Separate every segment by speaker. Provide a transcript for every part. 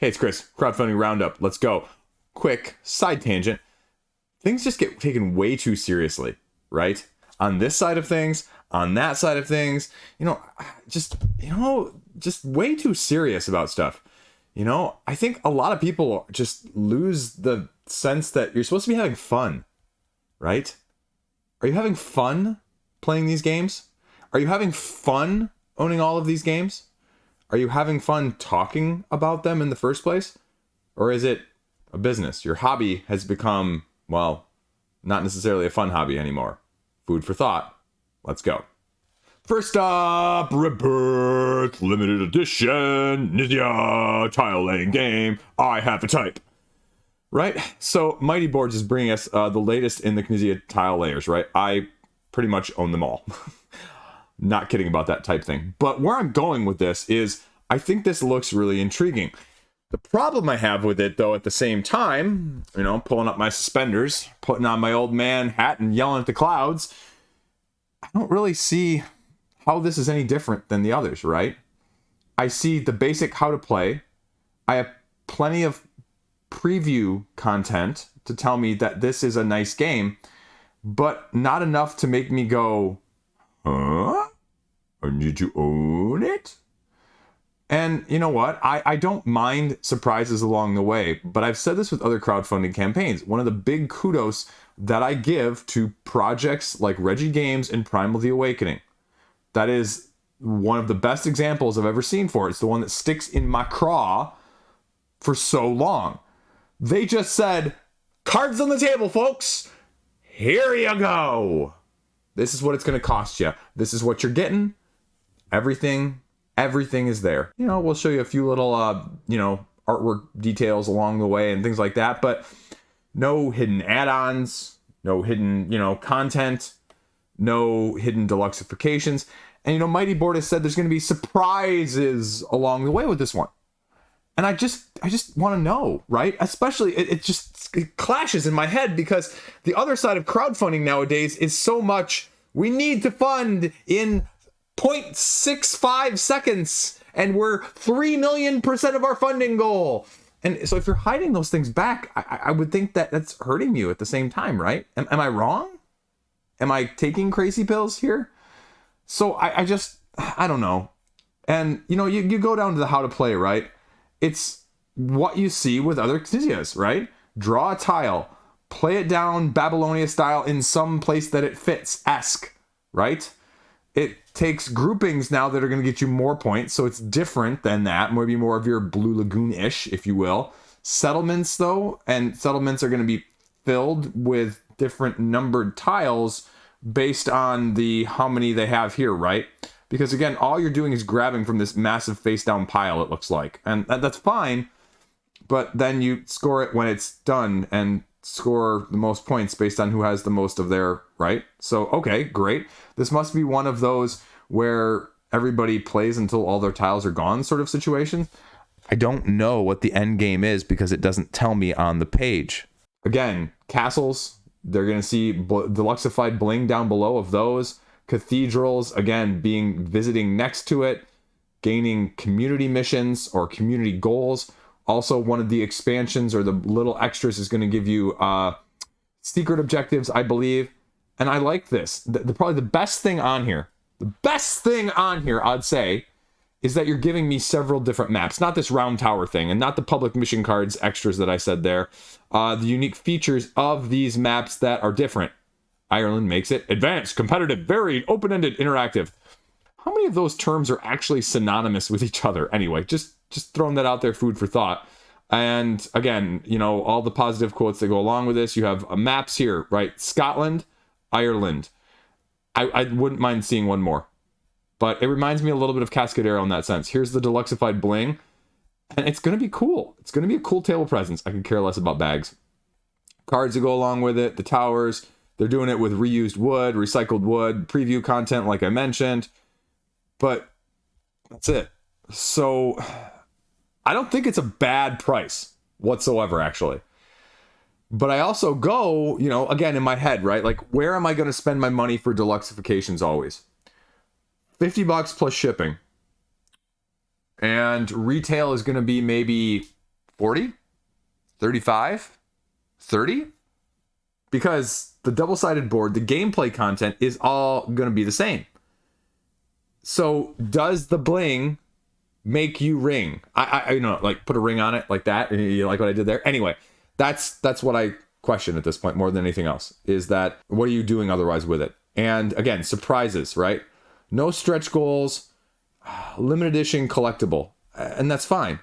Speaker 1: Hey, it's Chris. Crowdfunding Roundup. Let's go. Quick side tangent. Things just get taken way too seriously, right? On this side of things, on that side of things, just way too serious about stuff. I think a lot of people just lose the sense that you're supposed to be having fun, right? Are you having fun playing these games? Are you having fun owning all of these games? Are you having fun talking about them in the first place? Or is it a business? Your hobby has become, well, not necessarily a fun hobby anymore. Food for thought. Let's go. First up, Rebirth, limited edition, Knizia, tile laying game. I have a type. Right? So Mighty Boards is bringing us the latest in the Knizia tile layers, right? I pretty much own them all. Not kidding about that type thing. But where I'm going with this is I think this looks really intriguing. The problem I have with it, though, at the same time, pulling up my suspenders, putting on my old man hat and yelling at the clouds, I don't really see how this is any different than the others, right? I see the basic how to play. I have plenty of preview content to tell me that this is a nice game, but not enough to make me go, huh? I need to own it? And you know what? I don't mind surprises along the way, but I've said this with other crowdfunding campaigns. One of the big kudos that I give to projects like Reggie Games and Primal the Awakening. That is one of the best examples I've ever seen for it. It's the one that sticks in my craw for so long. They just said, cards on the table, folks. Here you go. This is what it's going to cost you. This is what you're getting. Everything is there. We'll show you a few little, artwork details along the way and things like that, but no hidden add-ons, no hidden, content, no hidden deluxeifications. And, Mighty Board has said there's going to be surprises along the way with this one. And I just want to know, right? Especially, it clashes in my head because the other side of crowdfunding nowadays is so much, we need to fund in 0.65 seconds, and we're 3,000,000% of our funding goal. And so if you're hiding those things back, I would think that that's hurting you at the same time, right? Am I wrong? Am I taking crazy pills here? So I don't know. And, you go down to the how to play, right? It's what you see with other Knizias, right? Draw a tile, play it down Babylonia style in some place that it fits-esque, right? It takes groupings now that are going to get you more points, so it's different than that. Maybe more of your Blue Lagoon-ish, if you will. Settlements, though, and settlements are going to be filled with different numbered tiles based on the how many they have here, right? Because, again, all you're doing is grabbing from this massive face-down pile, it looks like. And that's fine, but then you score it when it's done and score the most points based on who has the most of their, right? So, okay, great. This must be one of those where everybody plays until all their tiles are gone sort of situations. I don't know what the end game is because it doesn't tell me on the page. Again, castles, they're going to see deluxeified bling down below of those. Cathedrals, again, visiting next to it, gaining community missions or community goals. Also, one of the expansions or the little extras is going to give you secret objectives, I believe. And I like this. Probably the best thing on here, I'd say, is that you're giving me several different maps. Not this round tower thing, and not the public mission cards extras that I said there. The unique features of these maps that are different. Ireland makes it advanced, competitive, varied, open-ended, interactive. How many of those terms are actually synonymous with each other? Anyway, just throwing that out there, food for thought. And again, all the positive quotes that go along with this. You have maps here, right? Scotland, Ireland. I wouldn't mind seeing one more. But it reminds me a little bit of Cascadero in that sense. Here's the deluxeified bling. And it's going to be cool. It's going to be a cool table presence. I could care less about bags. Cards that go along with it, the towers. They're doing it with reused wood, recycled wood, preview content like I mentioned. But that's it. So I don't think it's a bad price whatsoever, actually. But I also go, again, in my head, right? Like, where am I going to spend my money for deluxeifications always? $50 plus shipping. And retail is going to be maybe 40, 35, 30? Because the double-sided board, the gameplay content is all going to be the same. So does the bling make you ring? I know, like put a ring on it like that. You like what I did there? Anyway, that's what I question at this point more than anything else, is that what are you doing otherwise with it? And again, surprises, right? No stretch goals, limited edition collectible, and that's fine.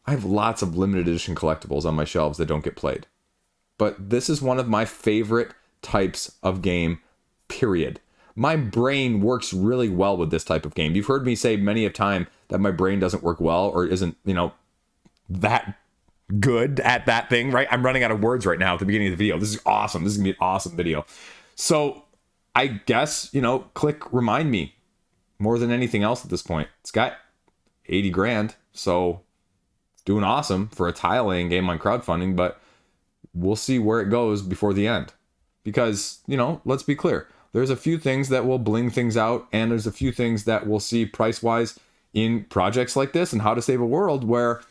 Speaker 1: I have lots of limited edition collectibles on my shelves that don't get played. But this is one of my favorite types of game, period. My brain works really well with this type of game. You've heard me say many a time that my brain doesn't work well or isn't, that good at that thing, right? I'm running out of words right now at the beginning of the video. This is awesome. This is gonna be an awesome video. So I guess, click remind me more than anything else at this point. It's got 80 grand, so it's doing awesome for a tile laying game on crowdfunding, but we'll see where it goes before the end. Because, let's be clear. There's a few things that will bling things out, and there's a few things that we'll see price-wise in projects like this and How to Save a World, where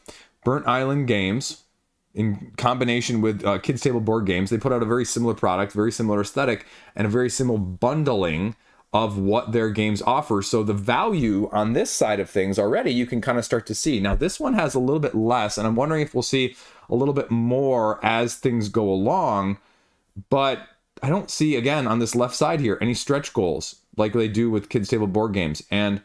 Speaker 1: Burnt Island Games, in combination with Kids Table Board Games, they put out a very similar product, very similar aesthetic, and a very similar bundling of what their games offer. So the value on this side of things already, you can kind of start to see. Now, this one has a little bit less, and I'm wondering if we'll see a little bit more as things go along, but I don't see, again, on this left side here, any stretch goals like they do with Kids Table Board Games. And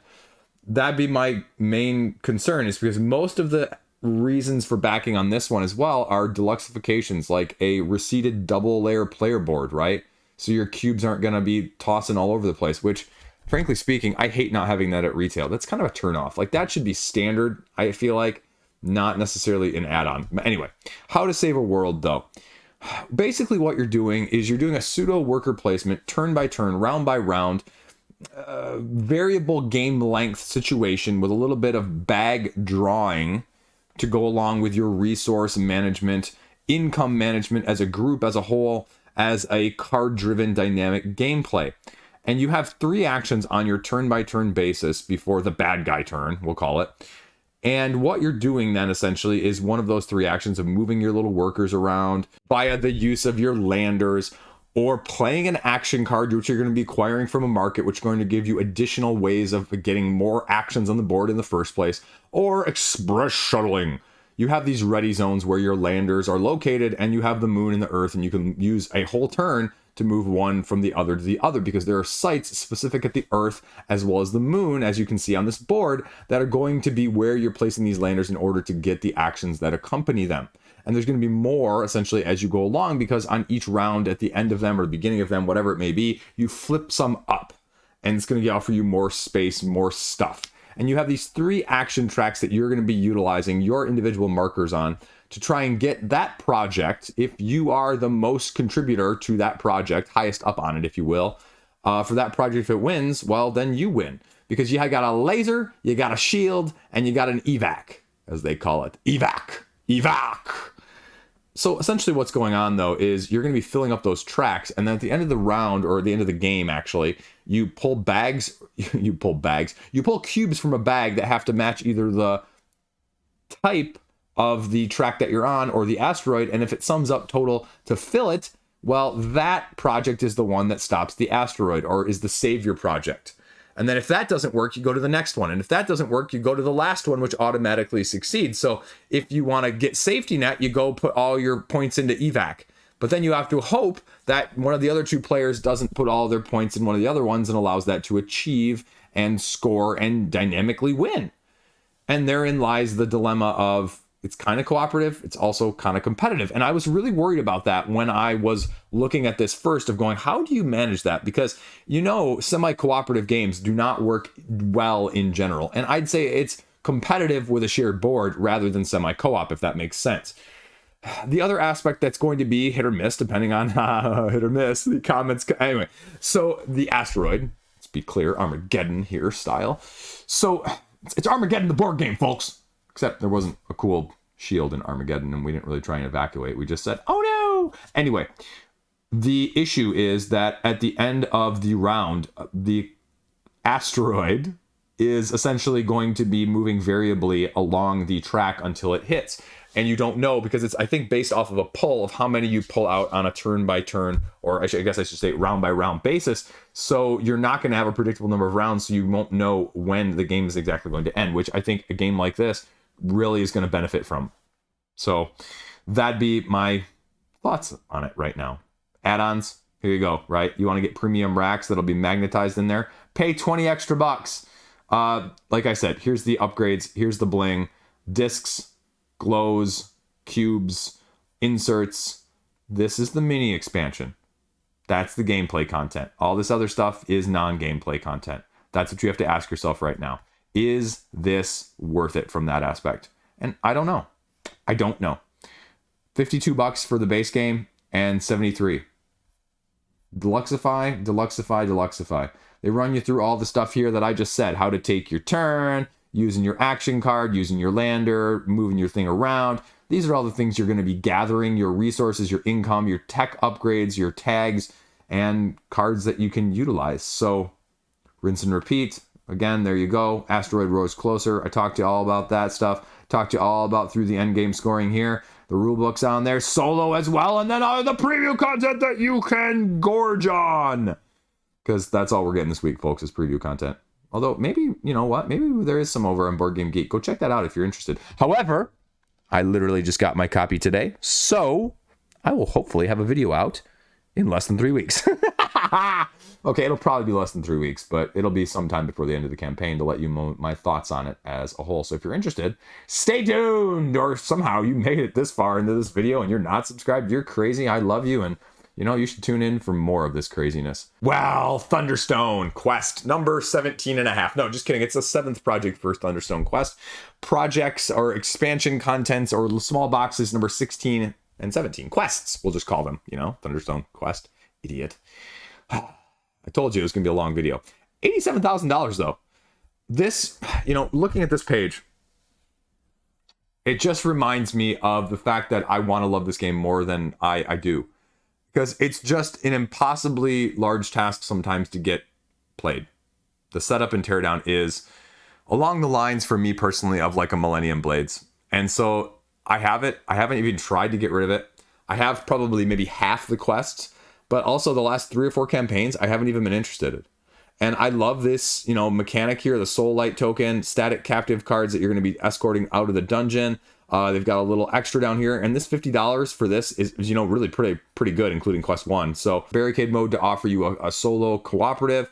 Speaker 1: that'd be my main concern, is because most of the reasons for backing on this one as well are deluxeifications, like a receded double layer player board, right? So your cubes aren't going to be tossing all over the place, which, frankly speaking, I hate not having that at retail. That's kind of a turnoff. Like, that should be standard, I feel like, not necessarily an add-on. But anyway, How to Save a World, though. Basically what you're doing is you're doing a pseudo worker placement, turn by turn, round by round, variable game length situation with a little bit of bag drawing to go along with your resource management, income management as a group, as a whole, as a card-driven dynamic gameplay. And you have 3 actions on your turn-by-turn basis before the bad guy turn, we'll call it. And what you're doing then essentially is one of those 3 actions of moving your little workers around via the use of your landers, or playing an action card, which you're going to be acquiring from a market, which is going to give you additional ways of getting more actions on the board in the first place, or express shuttling. You have these ready zones where your landers are located, and you have the moon and the earth, and you can use a whole turn to move one from the other to the other, because there are sites specific at the earth as well as the moon, as you can see on this board, that are going to be where you're placing these landers in order to get the actions that accompany them. And there's going to be more essentially as you go along, because on each round, at the end of them or the beginning of them, whatever it may be, you flip some up, and it's going to offer you more space, more stuff. And you have these 3 action tracks that you're going to be utilizing your individual markers on to try and get that project, if you are the most contributor to that project, highest up on it, if you will, for that project, if it wins, well, then you win. Because you got a laser, you got a shield, and you got an evac, as they call it. Evac. So essentially what's going on, though, is you're going to be filling up those tracks, and then at the end of the round, or the end of the game, actually, you pull cubes from a bag that have to match either the type of the track that you're on or the asteroid, and if it sums up total to fill it, well, that project is the one that stops the asteroid, or is the savior project. And then if that doesn't work, you go to the next one. And if that doesn't work, you go to the last one, which automatically succeeds. So if you want to get safety net, you go put all your points into evac. But then you have to hope that one of the other 2 players doesn't put all their points in one of the other ones, and allows that to achieve and score and dynamically win. And therein lies the dilemma of, it's kind of cooperative, it's also kind of competitive. And I was really worried about that when I was looking at this first, of going, how do you manage that? Because, semi-cooperative games do not work well in general. And I'd say it's competitive with a shared board rather than semi-co-op, if that makes sense. The other aspect that's going to be hit or miss, depending on hit or miss, the comments. Anyway, so the asteroid, let's be clear, Armageddon here style. So it's Armageddon, the board game, folks. Except there wasn't a cool shield in Armageddon, and we didn't really try and evacuate. We just said, oh no! Anyway, the issue is that at the end of the round, the asteroid is essentially going to be moving variably along the track until it hits. and you don't know, because it's, I think, based off of a pull of how many you pull out on a turn by turn, or I guess I should say round by round basis. So you're not going to have a predictable number of rounds, so you won't know when the game is exactly going to end, which I think a game like this really is going to benefit from. So that'd be my thoughts on it right now. Add-ons, here you go, right? You want to get premium racks that'll be magnetized in there, pay 20 extra bucks. Like I said, here's the upgrades, here's the bling, discs, glows, cubes, inserts. This is the mini expansion. That's the gameplay content. All this other stuff is non-gameplay content. That's what you have to ask yourself right now. Is this worth it from that aspect? And I don't know. I don't know. 52 bucks for the base game and 73. Deluxify, Deluxify, Deluxify. They run you through all the stuff here that I just said. How to take your turn, using your action card, using your lander, moving your thing around. These are all the things you're going to be gathering, your resources, your income, your tech upgrades, your tags, and cards that you can utilize. So rinse and repeat. Again, there you go. Asteroid Rose Closer. I talked to you all about that stuff. Talked to you all about through the endgame scoring here. The rulebook's on there. Solo as well. And then all the preview content that you can gorge on. Because that's all we're getting this week, folks, is preview content. Although, maybe, you know what? Maybe there is some over on Board Game Geek. Go check that out if you're interested. However, I literally just got my copy today. So, I will hopefully have a video out in less than 3 weeks. Okay, it'll probably be less than 3 weeks, but it'll be sometime before the end of the campaign to let you know my thoughts on it as a whole. So if you're interested, stay tuned. Or somehow you made it this far into this video and you're not subscribed, you're crazy. I love you, and you know, you should tune in for more of this craziness. Well, Thunderstone quest number 17.5. No, just kidding. It's the 7th project for Thunderstone quest. Projects or expansion contents or small boxes number 16 and 17. Quests, we'll just call them, you know, Thunderstone quest. Idiot. I told you it was going to be a long video. $87,000 though. This, you know, looking at this page, it just reminds me of the fact that I want to love this game more than I do. Because it's just an impossibly large task sometimes to get played. The setup and teardown is along the lines for me personally of like a Millennium Blades. And so I have it. I haven't even tried to get rid of it. I have probably maybe half the quests. But also the last 3 or 4 campaigns, I haven't even been interested in. And I love this, you know, mechanic here, the Soul Light token, static captive cards that you're going to be escorting out of the dungeon. They've got a little extra down here. And this $50 for this is, you know, really pretty good, including Quest 1. So barricade mode to offer you a solo cooperative.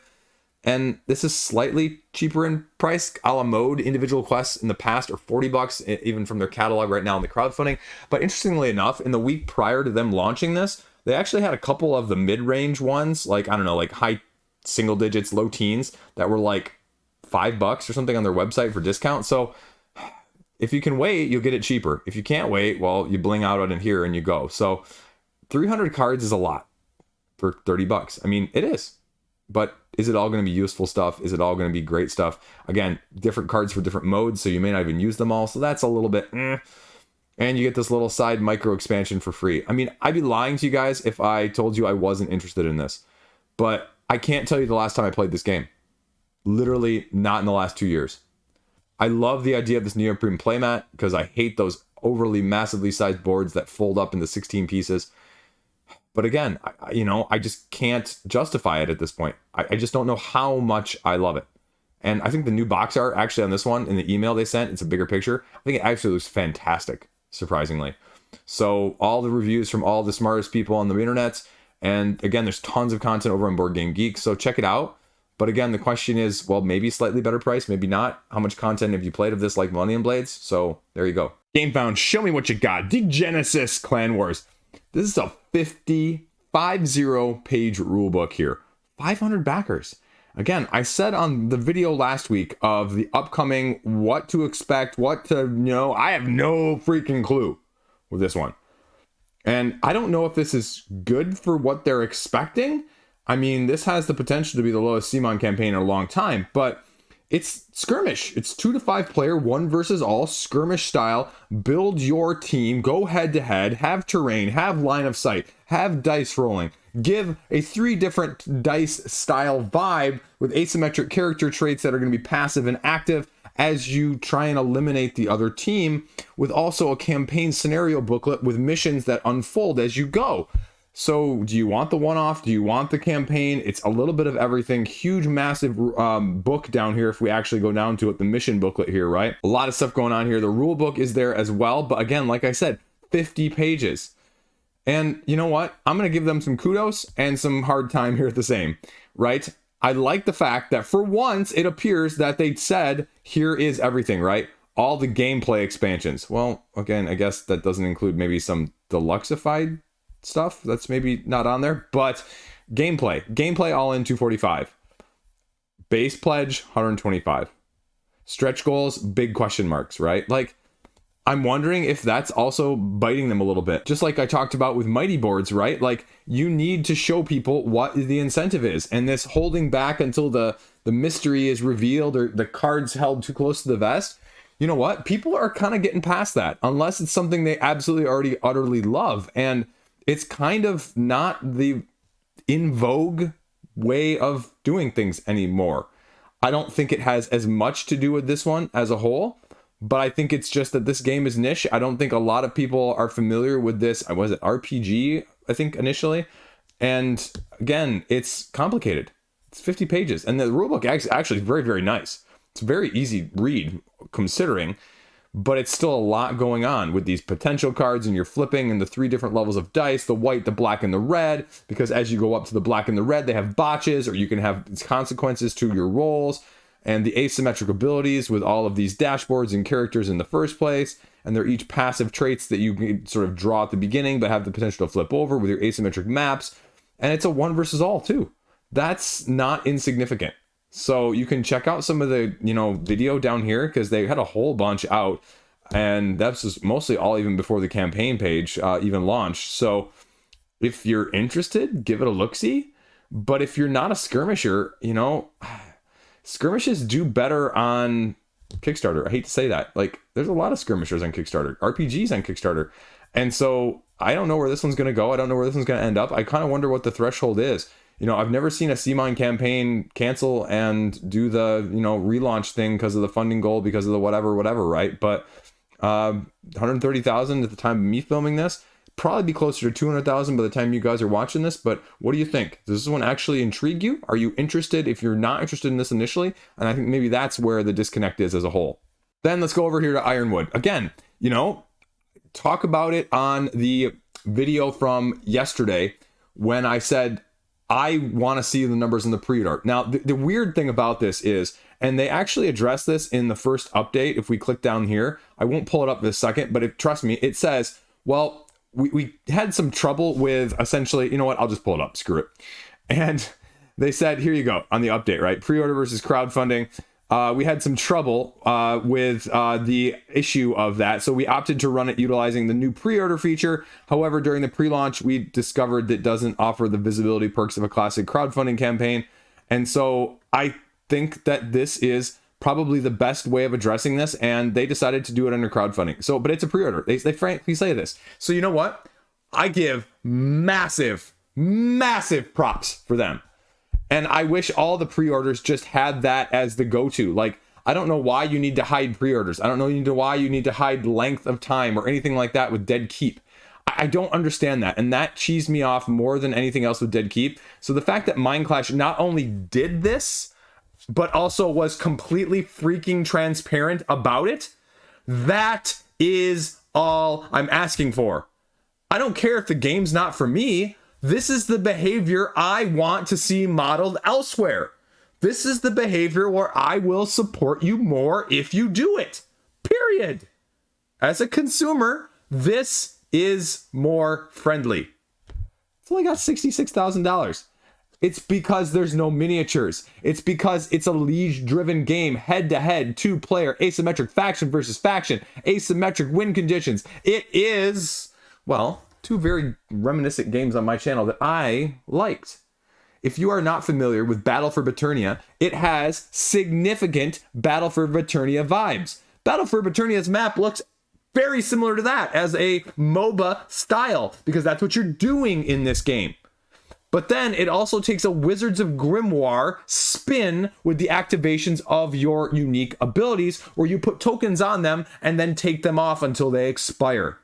Speaker 1: And this is slightly cheaper in price. A la mode individual quests in the past are 40 bucks, even from their catalog right now in the crowdfunding. But interestingly enough, in the week prior to them launching this, they actually had a couple of the mid-range ones, like, I don't know, like high single digits, low teens, that were like $5 or something on their website for discount. So if you can wait, you'll get it cheaper. If you can't wait, well, you bling out on it here and you go. So 300 cards is a lot for 30 bucks. I mean, it is. But is it all going to be useful stuff? Is it all going to be great stuff? Again, different cards for different modes, so you may not even use them all. So that's a little bit And you get this little side micro expansion for free. I mean, I'd be lying to you guys if I told you I wasn't interested in this. But I can't tell you the last time I played this game. Literally not in the last 2 years. I love the idea of this neoprene playmat because I hate those overly massively sized boards that fold up into 16 pieces. But again, I just can't justify it at this point. I just don't know how much I love it. And I think the new box art actually on this one, in the email they sent, it's a bigger picture. I think it actually looks fantastic, surprisingly. So all the reviews from all the smartest people on the internet. And again, there's tons of content over on Board Game Geek, so check it out. But again, the question is, well, maybe slightly better price, maybe not. How much content have you played of this, like Millennium Blades? So there you go. GameFound, show me what you got. Degenesis Clan Wars. This is a 50 page rulebook here. 500 backers. Again, I said on the video last week of the upcoming what to expect, what to know. I have no freaking clue with this one. And I don't know if this is good for what they're expecting. I mean, this has the potential to be the lowest CMON campaign in a long time, but it's skirmish. It's 2 to 5 player, 1 versus all, skirmish style. Build your team, go head to head, have terrain, have line of sight, have dice rolling. Give a 3 different dice style vibe with asymmetric character traits that are going to be passive and active. as you try and eliminate the other team, with also a campaign scenario booklet with missions that unfold as you go. So do you want the one-off? Do you want the campaign? It's a little bit of everything. Huge, massive book down here if we actually go down to it, the mission booklet here, right? A lot of stuff going on here. The rule book is there as well. But again, like I said, 50 pages. And you know what? I'm going to give them some kudos and some hard time here at the same, right? I like the fact that for once it appears that they said, here is everything, right? All the gameplay expansions. Well, again, I guess that doesn't include maybe some deluxeified stuff that's maybe not on there, but gameplay all in 245, base pledge 125, stretch goals big question marks, right? Like, I'm wondering if that's also biting them a little bit, just like I talked about with mighty boards, right? Like, you need to show people what the incentive is, and this holding back until the mystery is revealed or the cards held too close to the vest, you know what, people are kind of getting past that unless it's something they absolutely already utterly love. And it's kind of not the in vogue way of doing things anymore. I don't think it has as much to do with this one as a whole, but I think it's just that this game is niche. I don't think a lot of people are familiar with this. Was it RPG, I think, initially? And again, it's complicated. It's 50 pages. And the rulebook actually is very, very nice. It's a very easy read, considering, but it's still a lot going on with these potential cards, and you're flipping and the 3 different levels of dice, the white, the black, and the red, because as you go up to the black and the red, they have botches, or you can have consequences to your rolls, and the asymmetric abilities with all of these dashboards and characters in the first place, and they're each passive traits that you can sort of draw at the beginning, but have the potential to flip over with your asymmetric maps, and it's a 1 versus all too. That's not insignificant. So you can check out some of the, video down here, because they had a whole bunch out, and that's just mostly all even before the campaign page even launched. So if you're interested, give it a look-see. But if you're not a skirmisher, skirmishes do better on Kickstarter. I hate to say that. Like, there's a lot of skirmishers on Kickstarter, RPGs on Kickstarter. And so I don't know where this one's going to go. I don't know where this one's going to end up. I kind of wonder what the threshold is. I've never seen a CMON campaign cancel and do the, relaunch thing because of the funding goal, because of the whatever, right? But 130,000 at the time of me filming this, probably be closer to 200,000 by the time you guys are watching this. But what do you think? Does this one actually intrigue you? Are you interested if you're not interested in this initially? And I think maybe that's where the disconnect is as a whole. Then let's go over here to Ironwood. Again, talk about it on the video from yesterday when I said, I want to see the numbers in the pre-order. Now, the weird thing about this is, and they actually address this in the first update. If we click down here, I won't pull it up in a second, but trust me, it says, well, we had some trouble with essentially, I'll just pull it up, screw it. And they said, here you go, on the update, right? Pre-order versus crowdfunding. We had some trouble with the issue of that, so we opted to run it utilizing the new pre-order feature. However, during the pre-launch, we discovered that it doesn't offer the visibility perks of a classic crowdfunding campaign. And so I think that this is probably the best way of addressing this, and they decided to do it under crowdfunding. So, but it's a pre-order. They frankly say this. So you know what? I give massive props for them. And I wish all the pre-orders just had that as the go-to. Like, I don't know why you need to hide pre-orders. I don't know why you need to hide length of time or anything like that with Dead Keep. I don't understand that. And that cheesed me off more than anything else with Dead Keep. So the fact that Mindclash not only did this, but also was completely freaking transparent about it, that is all I'm asking for. I don't care if the game's not for me. This is the behavior I want to see modeled elsewhere. This is the behavior where I will support you more if you do it. Period. As a consumer, this is more friendly. It's only got $66,000. It's because there's no miniatures. It's because it's a liege-driven game, head-to-head, 2-player, asymmetric faction versus faction, asymmetric win conditions. It is, well, 2 very reminiscent games on my channel that I liked. If you are not familiar with Battle for Baturnia, it has significant Battle for Baturnia vibes. Battle for Baturnia's map looks very similar to that as a MOBA style, because that's what you're doing in this game. But then it also takes a Wizards of Grimoire spin with the activations of your unique abilities, where you put tokens on them and then take them off until they expire.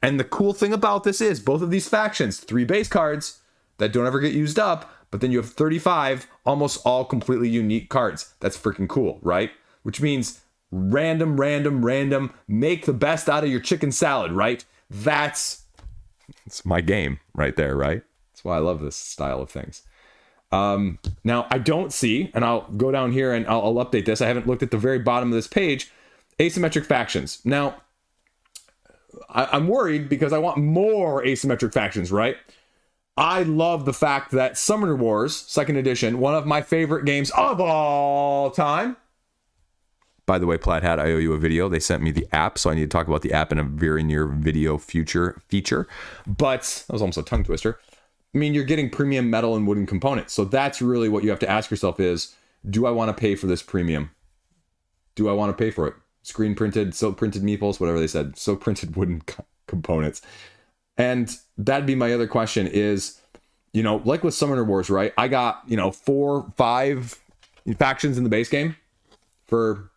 Speaker 1: And the cool thing about this is both of these factions, 3 base cards that don't ever get used up, but then you have 35 almost all completely unique cards. That's freaking cool, right? Which means random, make the best out of your chicken salad, right? It's my game right there, right? That's why I love this style of things. Now, I don't see, and I'll go down here and I'll update this. I haven't looked at the very bottom of this page, asymmetric factions. Now, I'm worried because I want more asymmetric factions, right? I love the fact that Summoner Wars, 2nd edition, one of my favorite games of all time. By the way, Plaid Hat, I owe you a video. They sent me the app, so I need to talk about the app in a very near video future feature. But that was almost a tongue twister. I mean, you're getting premium metal and wooden components. So that's really what you have to ask yourself is, do I want to pay for this premium? Do I want to pay for it? Screen printed, silk printed meeples, whatever they said, silk printed wooden components. And that'd be my other question is, you know, like with Summoner Wars, right? I got, 4, 5 factions in the base game for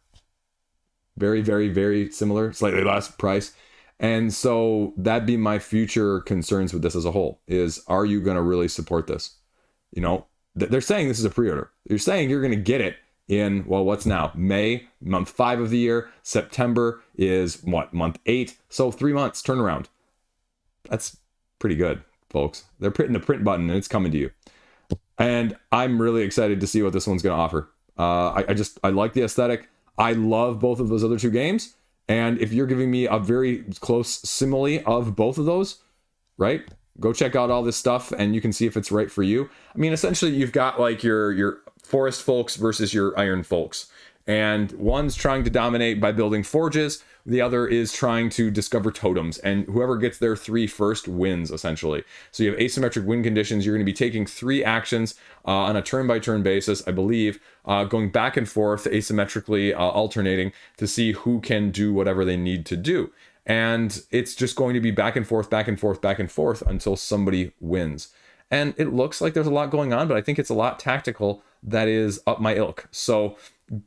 Speaker 1: very, very, very similar, slightly less price. And so that'd be my future concerns with this as a whole is, are you going to really support this? They're saying this is a pre-order. You're saying you're going to get it in, well, what's now? May, month 5 of the year. September is what? Month 8. So 3 months turnaround. That's pretty good, folks. They're hitting the print button and it's coming to you. And I'm really excited to see what this one's going to offer. I like the aesthetic. I love both of those other 2 games. And if you're giving me a very close simile of both of those, right? Go check out all this stuff and you can see if it's right for you. I mean, essentially you've got like your forest folks versus your iron folks. And one's trying to dominate by building forges. The other is trying to discover totems. And whoever gets their 3 first wins, essentially. So you have asymmetric win conditions. You're going to be taking 3 actions on a turn-by-turn basis, I believe, going back and forth, asymmetrically alternating to see who can do whatever they need to do. And it's just going to be back and forth until somebody wins. And it looks like there's a lot going on, but I think it's a lot tactical that is up my ilk. So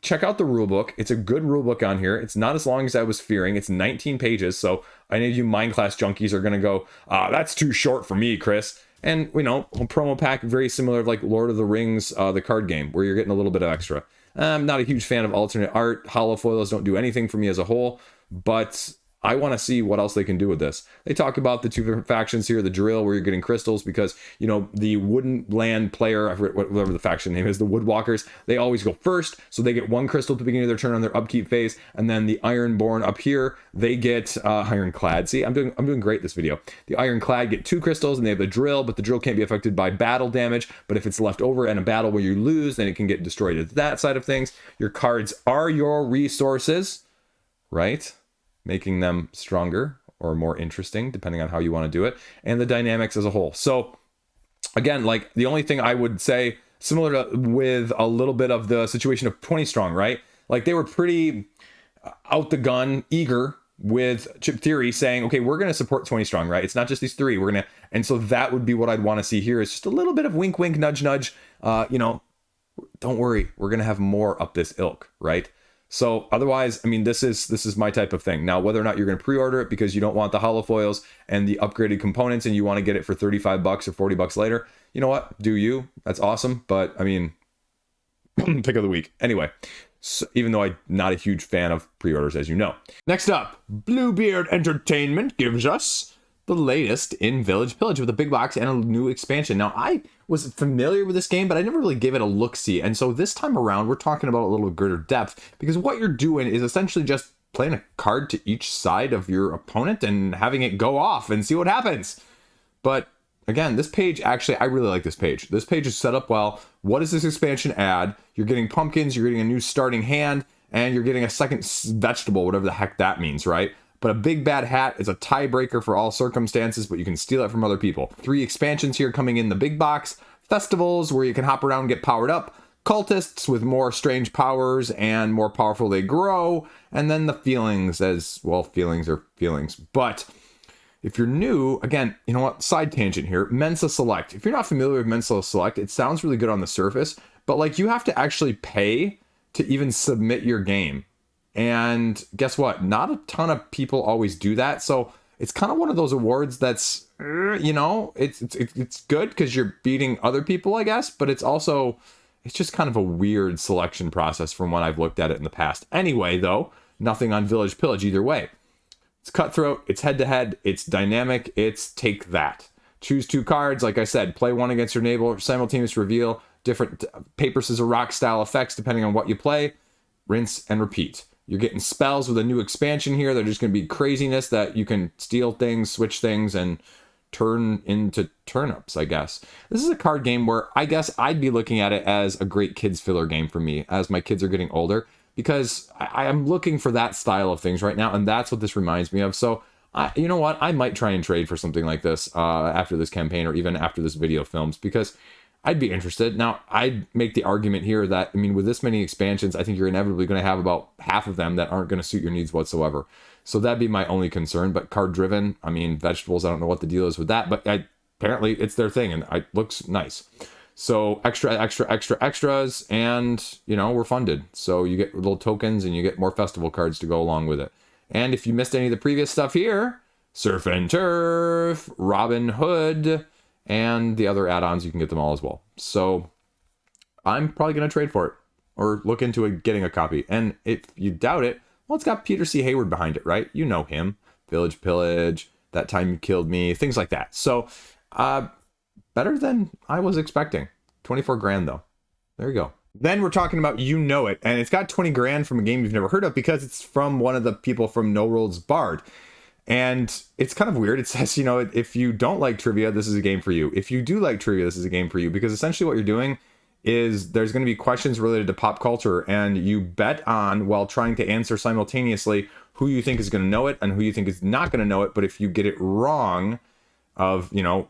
Speaker 1: check out the rulebook. It's a good rulebook on here. It's not as long as I was fearing. It's 19 pages. So any of you Mineclass junkies are going to go, that's too short for me, Chris. And, a promo pack very similar, like Lord of the Rings, the card game, where you're getting a little bit of extra. I'm not a huge fan of alternate art. Holofoils don't do anything for me as a whole, but I want to see what else they can do with this. They talk about the 2 different factions here, the drill, where you're getting crystals, because, the wooden land player, I forget whatever the faction name is, the woodwalkers, they always go first. So they get 1 crystal at the beginning of their turn on their upkeep phase. And then the ironborn up here, they get ironclad. See, I'm doing great this video. The ironclad get 2 crystals and they have the drill, but the drill can't be affected by battle damage. But if it's left over in a battle where you lose, then it can get destroyed. It's that side of things. Your cards are your resources, right? Making them stronger or more interesting, depending on how you want to do it, and the dynamics as a whole. So again, like the only thing I would say, similar to with a little bit of the situation of 20 Strong, right? Like they were pretty out the gun, eager with Chip Theory saying, okay, we're going to support 20 Strong, right? It's not just these 3. And so that would be what I'd want to see here is just a little bit of wink, wink, nudge, nudge. Don't worry, we're going to have more up this ilk, right? So otherwise, I mean, this is my type of thing. Now, whether or not you're going to pre-order it because you don't want the holofoils and the upgraded components and you want to get it for $35 or $40 later, you know what? Do you? That's awesome. But I mean, pick of the week. Anyway, so even though I'm not a huge fan of pre-orders, as you know. Next up, Bluebeard Entertainment gives us the latest in Village Pillage with a big box and a new expansion. Now, I was familiar with this game, but I never really gave it a look-see. And so this time around, we're talking about a little greater depth, because what you're doing is essentially just playing a card to each side of your opponent and having it go off and see what happens. But again, this page, actually, I really like this page. This page is set up well. What does this expansion add? You're getting pumpkins, you're getting a new starting hand, and you're getting a second vegetable, whatever the heck that means, right? But a big bad hat is a tiebreaker for all circumstances, but you can steal it from other people. 3 expansions here coming in the big box. Festivals where you can hop around and get powered up. Cultists with more strange powers and more powerful they grow. And then the feelings, as well, feelings are feelings. But If you're new, again, you know what? Side tangent here. Mensa Select. If you're not familiar with Mensa Select, it sounds really good on the surface, but like you have to actually pay to even submit your game. And guess what? Not a ton of people always do that. So it's kind of one of those awards that's, you know, it's good because you're beating other people, I guess, but it's just kind of a weird selection process from when I've looked at it in the past. Anyway, though, nothing on Village Pillage either way. It's cutthroat, it's head-to-head, it's dynamic, it's take that. Choose 2 cards, like I said, play one against your neighbor, simultaneous reveal, different paper, scissors, rock style effects depending on what you play, rinse and repeat. You're getting spells with a new expansion here. They're just going to be craziness that you can steal things, switch things, and turn into turnips, I guess. This is a card game where I guess I'd be looking at it as a great kids filler game for me as my kids are getting older, because I am looking for that style of things right now, and that's what this reminds me of. So, you know what? I might try and trade for something like this after this campaign, or even after this video films, because I'd be interested. Now, I'd make the argument here that, I mean, with this many expansions, I think you're inevitably going to have about half of them that aren't going to suit your needs whatsoever. So that'd be my only concern. But card-driven, I mean, vegetables, I don't know what the deal is with that, but apparently it's their thing, and it looks nice. So extras, and, you know, we're funded. So you get little tokens, and you get more festival cards to go along with it. And if you missed any of the previous stuff here, Surf and Turf, Robin Hood, and the other add-ons, you can get them all as well. So I'm probably going to trade for it, or look into getting a copy. And if you doubt it, well, it's got Peter C. Hayward behind it, right? You know him. Village Pillage, That Time You Killed Me, things like that. So better than I was expecting. 24 grand though. There you go. Then we're talking about You Know It, and it's got 20 grand from a game you've never heard of because it's from one of the people from No Rules Barred. And it's kind of weird. It says, you know, if you don't like trivia, this is a game for you. If you do like trivia, this is a game for you, because essentially what you're doing is there's going to be questions related to pop culture, and you bet on, while trying to answer simultaneously, who you think is going to know it and who you think is not going to know it. But if you get it wrong of, you know,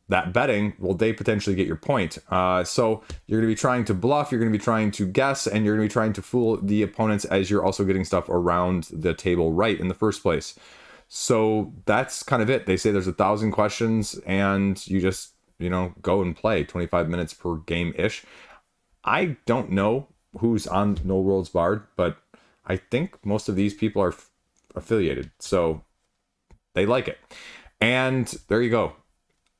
Speaker 1: that betting, well, they potentially get your point. So you're going to be trying to bluff, you're going to be trying to guess, and you're going to be trying to fool the opponents as you're also getting stuff around the table right in the first place. So that's kind of it. They say there's 1,000 questions, and you just, you know, go and play 25 minutes per game-ish. I don't know who's on No Rules Barred, but I think most of these people are affiliated, so they like it. And there you go.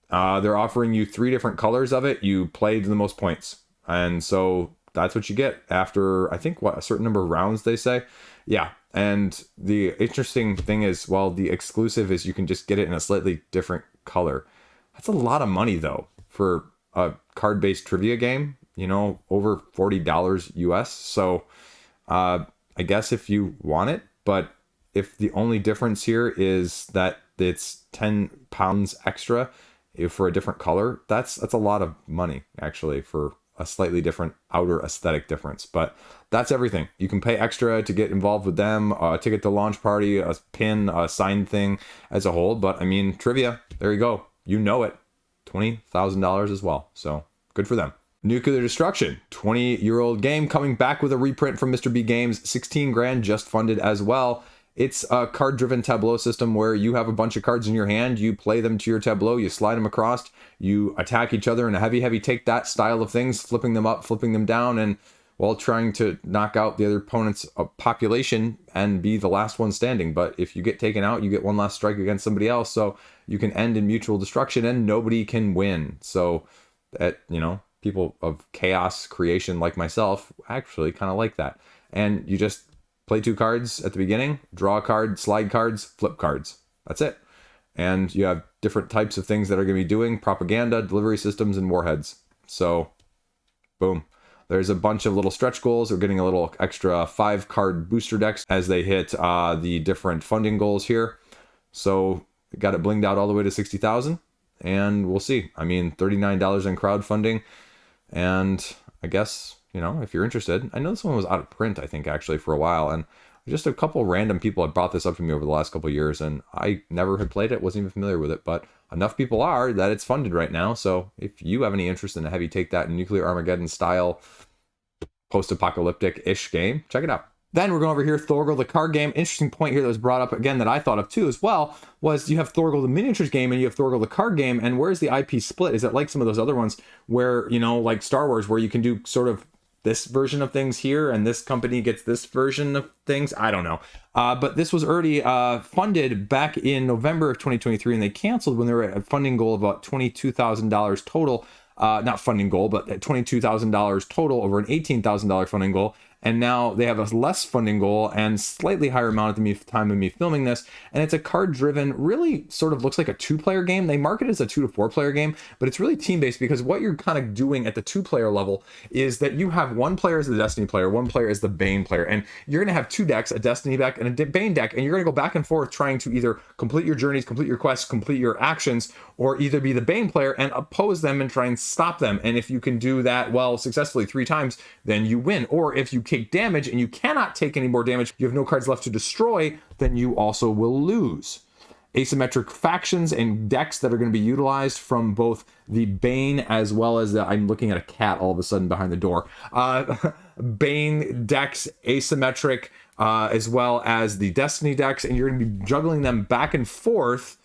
Speaker 1: They're offering you 3 different colors of it. You played the most points, and so that's what you get after, I think, a certain number of rounds, they say. Yeah. And the interesting thing is, while the exclusive is you can just get it in a slightly different color, that's a lot of money though for a card-based trivia game, you know, over $40 US. So I guess if you want it, but if the only difference here is that it's 10 pounds extra for a different color, that's a lot of money actually for a slightly different outer aesthetic difference. But that's everything. You can pay extra to get involved with them, a ticket to launch party, a pin, a signed thing as a whole. But I mean, trivia, there you go. You know it. $20,000 as well. So good for them. Nuclear Destruction, 20-year-old game coming back with a reprint from Mr. B Games, 16 grand just funded as well. It's a card-driven tableau system where you have a bunch of cards in your hand, you play them to your tableau, you slide them across, you attack each other in a heavy take that style of things, flipping them up, flipping them down, and while trying to knock out the other opponent's population and be the last one standing. But if you get taken out, you get one last strike against somebody else, so you can end in mutual destruction and nobody can win. So that, you know, people of chaos creation like myself actually kind of like that. And you just play 2 cards at the beginning, draw a card, slide cards, flip cards. That's it. And you have different types of things that are going to be doing propaganda, delivery systems, and warheads. So, boom. There's a bunch of little stretch goals. We're getting a little extra 5-card booster decks as they hit the different funding goals here. So, got it blinged out all the way to 60,000. And we'll see. I mean, $39 in crowdfunding. And I guess, you know, if you're interested, I know this one was out of print, I think, actually, for a while. And just a couple random people had brought this up to me over the last couple of years, and I never had played it, wasn't even familiar with it. But enough people are that it's funded right now. So if you have any interest in a heavy take that nuclear Armageddon style post-apocalyptic-ish game, check it out. Then we're going over here, Thorgal, the card game. Interesting point here that was brought up again that I thought of too as well was you have Thorgal, the miniatures game, and you have Thorgal, the card game. And where's the IP split? Is it like some of those other ones where, you know, like Star Wars, where you can do sort of this version of things here and this company gets this version of things? I don't know. But this was already funded back in November of 2023, and they canceled when they were at a funding goal of about $22,000 total. Not funding goal, but $22,000 total over an $18,000 funding goal. And now they have a less funding goal and slightly higher amount at the time of me filming this. And it's a card driven, really sort of looks like a 2-player game. They market it as a 2 to 4-player game, but it's really team based, because what you're kind of doing at the 2-player level is that you have one player as the Destiny player, one player as the Bane player. And you're going to have 2 decks, a Destiny deck and a Bane deck. And you're going to go back and forth trying to either complete your journeys, complete your quests, complete your actions, or either be the Bane player and oppose them and try and stop them. And if you can do that well successfully 3 times, then you win. Or if you take damage and you cannot take any more damage, you have no cards left to destroy, then you also will lose. Asymmetric factions and decks that are going to be utilized from both the Bane as well as the, I'm looking at a cat all of a sudden behind the door, Bane decks, asymmetric, as well as the Destiny decks, and you're going to be juggling them back and forth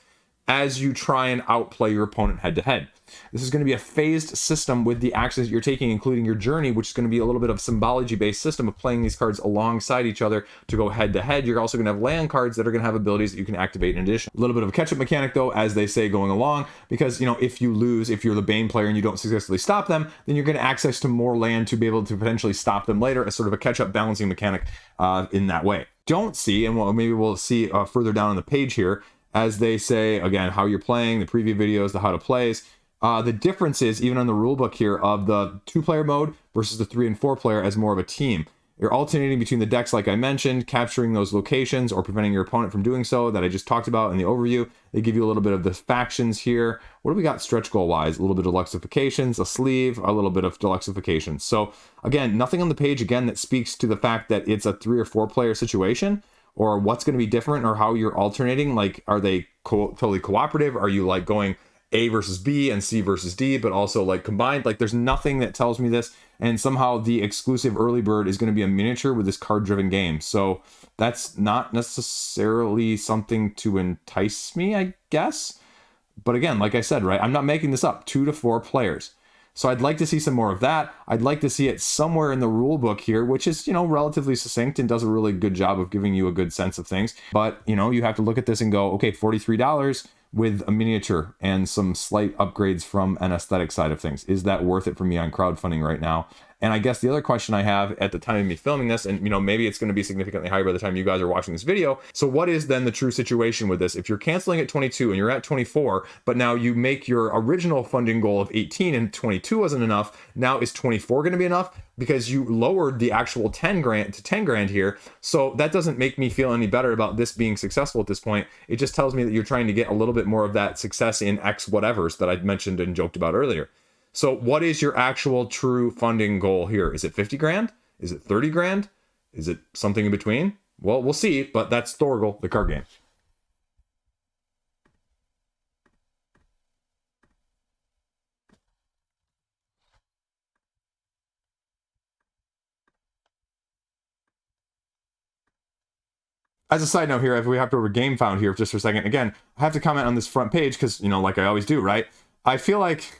Speaker 1: as you try and outplay your opponent head to head. This is going to be a phased system with the actions that you're taking, including your journey, which is going to be a little bit of symbology-based system of playing these cards alongside each other to go head to head. You're also going to have land cards that are going to have abilities that you can activate in addition. A little bit of a catch-up mechanic, though, as they say, going along, because, you know, if you lose, if you're the Bane player and you don't successfully stop them, then you're going to access to more land to be able to potentially stop them later, as sort of a catch-up balancing mechanic in that way. Don't see, and maybe we'll see further down on the page here, as they say, again, how you're playing, the preview videos, the how to plays. The difference is, even on the rulebook here, of the 2-player mode versus the 3 and 4-player as more of a team. You're alternating between the decks, like I mentioned, capturing those locations or preventing your opponent from doing so, that I just talked about in the overview. They give you a little bit of the factions here. What do we got stretch goal-wise? A little bit of deluxifications, a sleeve, a little bit of deluxifications. So, again, nothing on the page, again, that speaks to the fact that it's a 3 or 4-player situation, or what's going to be different, or how you're alternating. Like, are they totally cooperative? Are you like going A versus B and C versus D, but also like combined? Like, there's nothing that tells me this. And somehow the exclusive early bird is going to be a miniature with this card driven game. So that's not necessarily something to entice me, I guess. But again, like I said, right, I'm not making this up, 2 to 4 players. So I'd like to see some more of that. I'd like to see it somewhere in the rule book here, which is, you know, relatively succinct and does a really good job of giving you a good sense of things. But, you know, you have to look at this and go, okay, $43 with a miniature and some slight upgrades from an aesthetic side of things. Is that worth it for me on crowdfunding right now? And I guess the other question I have at the time of me filming this, and, you know, maybe it's going to be significantly higher by the time you guys are watching this video. So what is then the true situation with this? If you're canceling at 22 and you're at 24, but now you make your original funding goal of 18 and 22 wasn't enough, now is 24 going to be enough? Because you lowered the actual 10 grand to 10 grand here. So that doesn't make me feel any better about this being successful at this point. It just tells me that you're trying to get a little bit more of that success in X whatevers that I mentioned and joked about earlier. So what is your actual true funding goal here? Is it 50 grand? Is it 30 grand? Is it something in between? Well, we'll see, but that's Thorgal, the card game. As a side note here, if we have to over game found here just for a second, again, I have to comment on this front page because, you know, like I always do, right? I feel like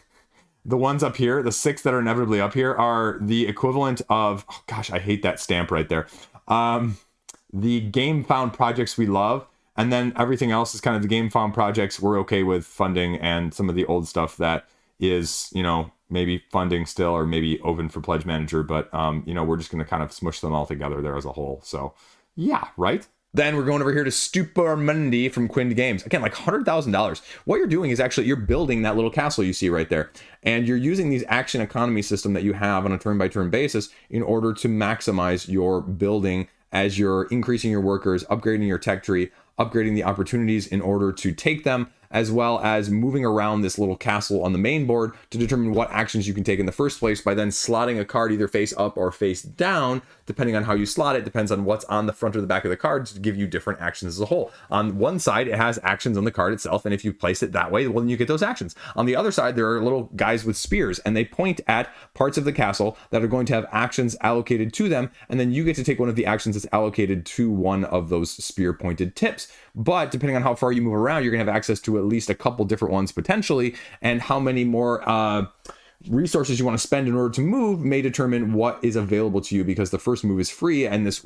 Speaker 1: the ones up here, the 6 that are inevitably up here, are the equivalent of, oh gosh, I hate that stamp right there. The game found projects we love, and then everything else is kind of the game found projects we're okay with funding, and some of the old stuff that is, you know, maybe funding still, or maybe Omen for Pledge Manager, but, you know, we're just going to kind of smush them all together there as a whole. So, yeah, right? Then we're going over here to Stupor Mundi from Quind Games. Again, like $100,000. What you're doing is actually you're building that little castle you see right there. And you're using these action economy system that you have on a turn-by-turn basis in order to maximize your building as you're increasing your workers, upgrading your tech tree, upgrading the opportunities in order to take them, as well as moving around this little castle on the main board to determine what actions you can take in the first place by then slotting a card either face up or face down, depending on how you slot it, depends on what's on the front or the back of the cards to give you different actions as a whole. On one side, it has actions on the card itself, and if you place it that way, well, then you get those actions. On the other side, there are little guys with spears, and they point at parts of the castle that are going to have actions allocated to them, and then you get to take one of the actions that's allocated to one of those spear pointed tips. But depending on how far you move around, you're gonna have access to at least a couple different ones potentially, and how many more resources you want to spend in order to move may determine what is available to you, because the first move is free, and this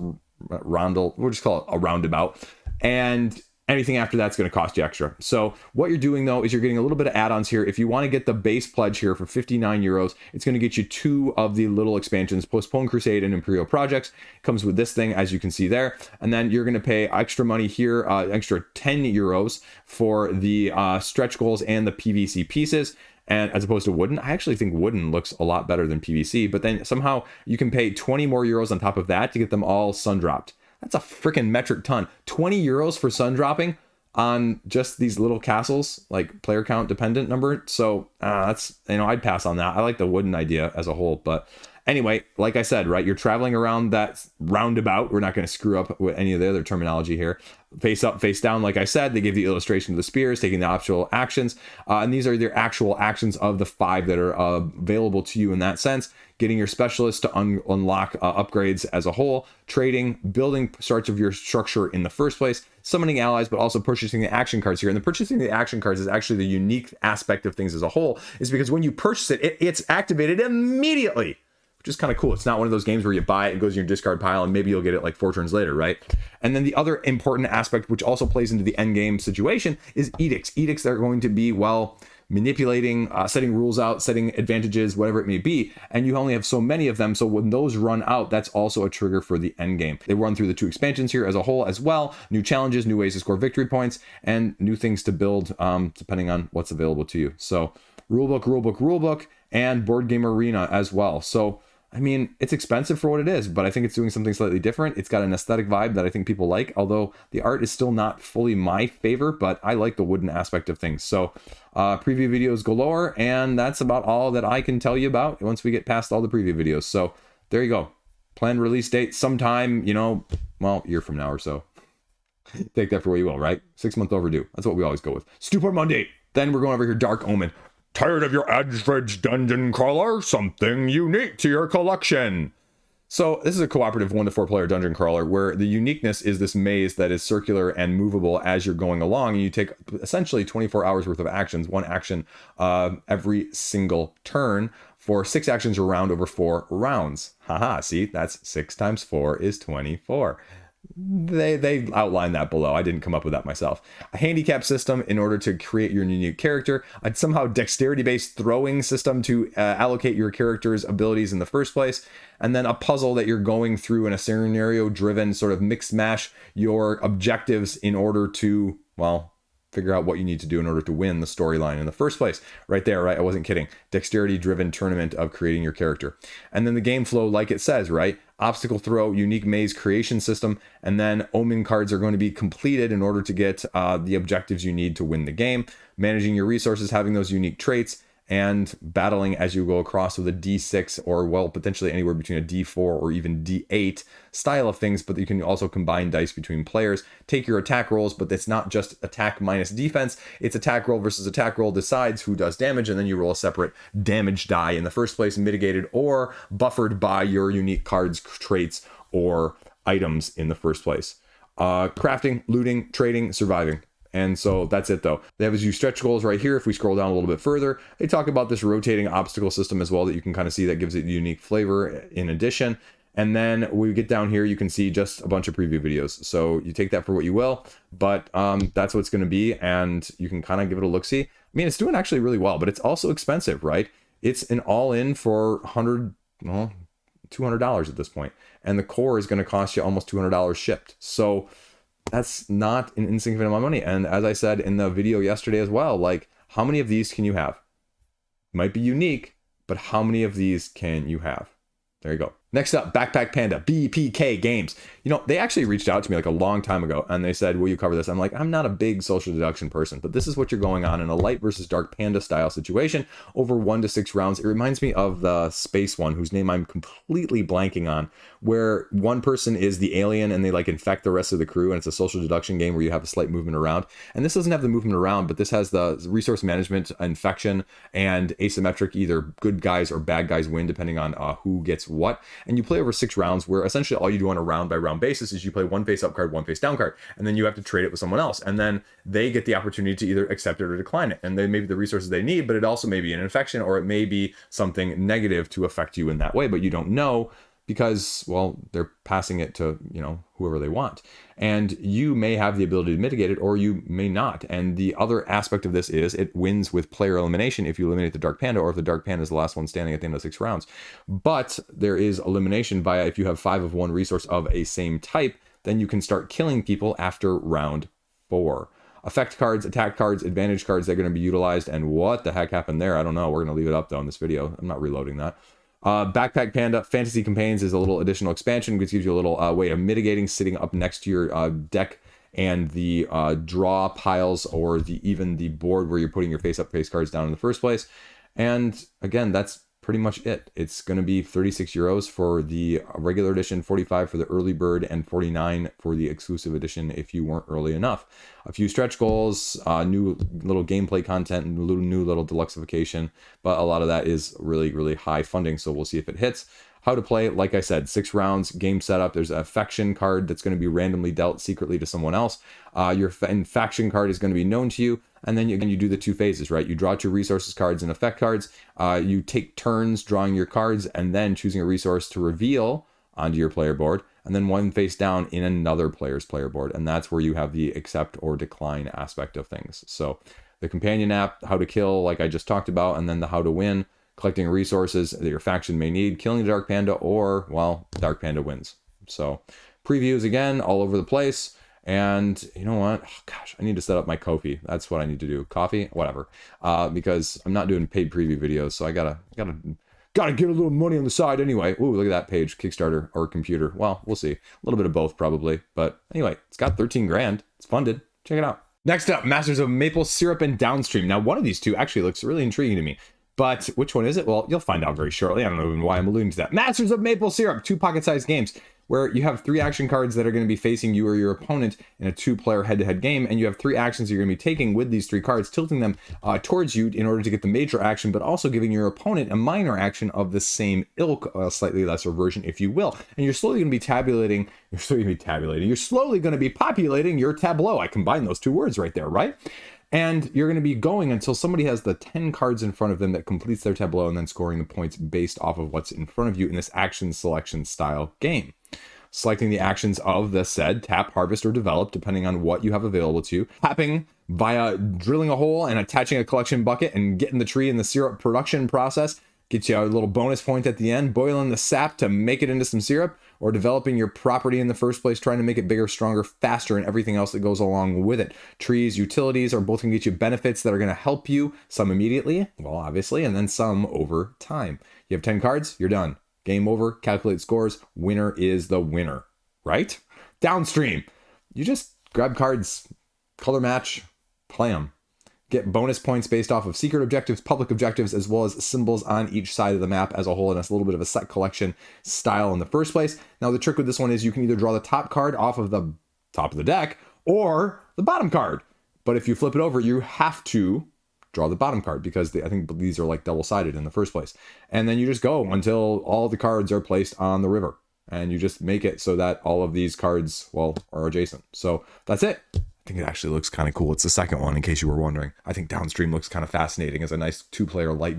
Speaker 1: roundel, we'll just call it a roundabout, and anything after that's going to cost you extra. So what you're doing though is you're getting a little bit of add-ons here. If you want to get the base pledge here for 59 euros, it's going to get you 2 of the little expansions, Postpone Crusade and Imperial Projects. It comes with this thing, as you can see there. And then you're going to pay extra money here, extra 10 euros for the stretch goals and the PVC pieces. And as opposed to wooden, I actually think wooden looks a lot better than PVC, but then somehow you can pay 20 more euros on top of that to get them all sun dropped. That's a freaking metric ton. 20 euros for sun dropping on just these little castles, like player count dependent number. So that's, I'd pass on that. I like the wooden idea as a whole, but anyway, like I said, right, you're traveling around that roundabout. We're not going to screw up with any of the other terminology here. Face up, face down, like I said, they give the illustration of the spears, taking the optional actions. And these are their actual actions of the 5 that are available to you in that sense. Getting your specialists to unlock upgrades as a whole, trading, building parts of your structure in the first place, summoning allies, but also purchasing the action cards here. And the purchasing the action cards is actually the unique aspect of things as a whole, is because when you purchase it, it's activated immediately, which is kind of cool. It's not one of those games where you buy it and goes in your discard pile and maybe you'll get it like 4 turns later, right? And then the other important aspect, which also plays into the end game situation, is edicts. Edicts that are going to be, well, manipulating, setting rules out, setting advantages, whatever it may be, and you only have so many of them. So when those run out, that's also a trigger for the end game. They run through the 2 expansions here as a whole as well. New challenges, new ways to score victory points, and new things to build depending on what's available to you. So rulebook, and board game arena as well. So I mean, it's expensive for what it is, but I think it's doing something slightly different. It's got an aesthetic vibe that I think people like, although the art is still not fully my favor, but I like the wooden aspect of things. So preview videos galore, and that's about all that I can tell you about once we get past all the preview videos. So there you go. Planned release date sometime, well, a year from now or so. Take that for what you will, right? 6-month overdue. That's what we always go with. Stupor Mundi. Then we're going over here, Dark Omen. Tired of your average dungeon crawler? Something unique to your collection. So this is a cooperative 1 to 4 player dungeon crawler where the uniqueness is this maze that is circular and movable as you're going along, and you take essentially 24 hours worth of actions, 1 action every single turn for 6 actions around over 4 rounds. Haha, see, that's 6 times 4 is 24. They outlined that below. I didn't come up with that myself. A handicap system in order to create your unique character. A somehow dexterity-based throwing system to allocate your character's abilities in the first place. And then a puzzle that you're going through in a scenario-driven sort of mix mash your objectives in order to, well, figure out what you need to do in order to win the storyline in the first place. Right there, right? I wasn't kidding. Dexterity-driven tournament of creating your character. And then the game flow, like it says, right? Obstacle throw, unique maze creation system, and then Omen cards are going to be completed in order to get the objectives you need to win the game. Managing your resources, having those unique traits, and battling as you go across with a D6 or, well, potentially anywhere between a D4 or even D8 style of things, but you can also combine dice between players. Take your attack rolls, but it's not just attack minus defense. It's attack roll versus attack roll decides who does damage, and then you roll a separate damage die in the first place, mitigated or buffered by your unique cards, traits, or items in the first place. Crafting, looting, trading, surviving. And so that's it though. They have you stretch goals right here. If we scroll down a little bit further, they talk about this rotating obstacle system as well that you can kind of see that gives it a unique flavor in addition. And then when we get down here, you can see just a bunch of preview videos. So you take that for what you will, but that's what it's going to be. And you can kind of give it a look-see. I mean, it's doing actually really well, but it's also expensive, right? It's an all-in for $200 at this point. And the core is going to cost you almost $200 shipped. So that's not an insignificant amount of money. And as I said in the video yesterday as well, like, how many of these can you have? Might be unique, but how many of these can you have? There you go. Next up, Backpack Panda, BPK Games. You know, they actually reached out to me like a long time ago, and they said, will you cover this? I'm like, I'm not a big social deduction person, but this is what you're going on in a light versus dark Panda style situation over 1 to 6 rounds. It reminds me of the space one, whose name I'm completely blanking on, where one person is the alien and they like infect the rest of the crew, and it's a social deduction game where you have a slight movement around. And this doesn't have the movement around, but this has the resource management, infection, and asymmetric, either good guys or bad guys win depending on who gets what. And you play over 6 rounds, where essentially all you do on a round by round basis is you play one face up card, one face down card, and then you have to trade it with someone else, and then they get the opportunity to either accept it or decline it, and they may be the resources they need, but it also may be an infection, or it may be something negative to affect you in that way, but you don't know because, well, they're passing it to, you know, whoever they want, and you may have the ability to mitigate it, or you may not. And the other aspect of this is it wins with player elimination if you eliminate the Dark Panda, or if the Dark Panda is the last one standing at the end of 6 rounds. But there is elimination via, if you have 5 of one resource of a same type, then you can start killing people after round 4. Effect cards, attack cards, advantage cards, they're going to be utilized. And what the heck happened there? I don't know. We're going to leave it up though in this video. I'm not reloading that. Backpack Panda Fantasy Campaigns is a little additional expansion, which gives you a little way of mitigating sitting up next to your deck and the draw piles, or even the board where you're putting your face up face cards down in the first place. And again, that's pretty much it. It's going to be 36 euros for the regular edition, 45 for the early bird, and 49 for the exclusive edition if you weren't early enough. A few stretch goals, new little gameplay content, and new little deluxeification, but a lot of that is really, really high funding, so we'll see if it hits. How to play, like I said, 6 rounds, game setup. There's a faction card that's going to be randomly dealt secretly to someone else. Your faction card is going to be known to you. And then you do the 2 phases, right? You draw 2 resources cards and effect cards. You take turns drawing your cards and then choosing a resource to reveal onto your player board. And then one face down in another player's player board. And that's where you have the accept or decline aspect of things. So the companion app, how to kill, like I just talked about, and then the how to win, collecting resources that your faction may need, killing the Dark Panda, or, well, Dark Panda wins. So previews again, all over the place. And you know what? Oh, gosh, I need to set up my Ko-fi. That's what I need to do. Coffee, whatever. Because I'm not doing paid preview videos, so I gotta get a little money on the side anyway. Ooh, look at that page, Kickstarter or computer. Well, we'll see. A little bit of both probably, but anyway, it's got 13 grand. It's funded. Check it out. Next up, Masters of Maple Syrup and Downstream. Now, one of these two actually looks really intriguing to me. But which one is it? Well, you'll find out very shortly. I don't know even why I'm alluding to that. Masters of Maple Syrup, 2 pocket-sized games, where you have 3 action cards that are going to be facing you or your opponent in a 2-player head-to-head game, and you have 3 actions you're going to be taking with these 3 cards, tilting them towards you in order to get the major action, but also giving your opponent a minor action of the same ilk, a slightly lesser version, if you will. And you're slowly going to be tabulating, you're slowly going to be populating your tableau. I combined those 2 words right there, right? And you're going to be going until somebody has the 10 cards in front of them that completes their tableau, and then scoring the points based off of what's in front of you in this action selection style game. Selecting the actions of the said tap, harvest, or develop, depending on what you have available to you. Tapping via drilling a hole and attaching a collection bucket and getting the tree in the syrup production process. Gets you a little bonus point at the end. Boiling the sap to make it into some syrup. Or developing your property in the first place, trying to make it bigger, stronger, faster, and everything else that goes along with it. Trees, utilities are both going to get you benefits that are going to help you. Some immediately, well, obviously, and then some over time. You have 10 cards, you're done. Game over, calculate scores, winner is the winner, right? Downstream, you just grab cards, color match, play them. Get bonus points based off of secret objectives, public objectives, as well as symbols on each side of the map as a whole, and it's a little bit of a set collection style in the first place. Now, the trick with this one is you can either draw the top card off of the top of the deck or the bottom card. But if you flip it over, you have to draw the bottom card because I think these are like double-sided in the first place. And then you just go until all the cards are placed on the river. And you just make it so that all of these cards, well, are adjacent. So that's it. I think it actually looks kind of cool. It's the second one, in case you were wondering. I think Downstream looks kind of fascinating as a nice 2-player light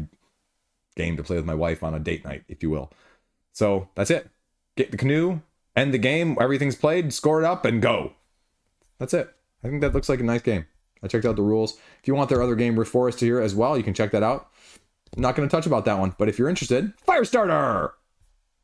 Speaker 1: game to play with my wife on a date night, if you will. So that's it. Get the canoe, end the game, everything's played, score it up, and go. That's it. I think that looks like a nice game. I checked out the rules. If you want their other game, Reforest, here as well, you can check that out. I'm not going to touch about that one, but if you're interested, Firestarter!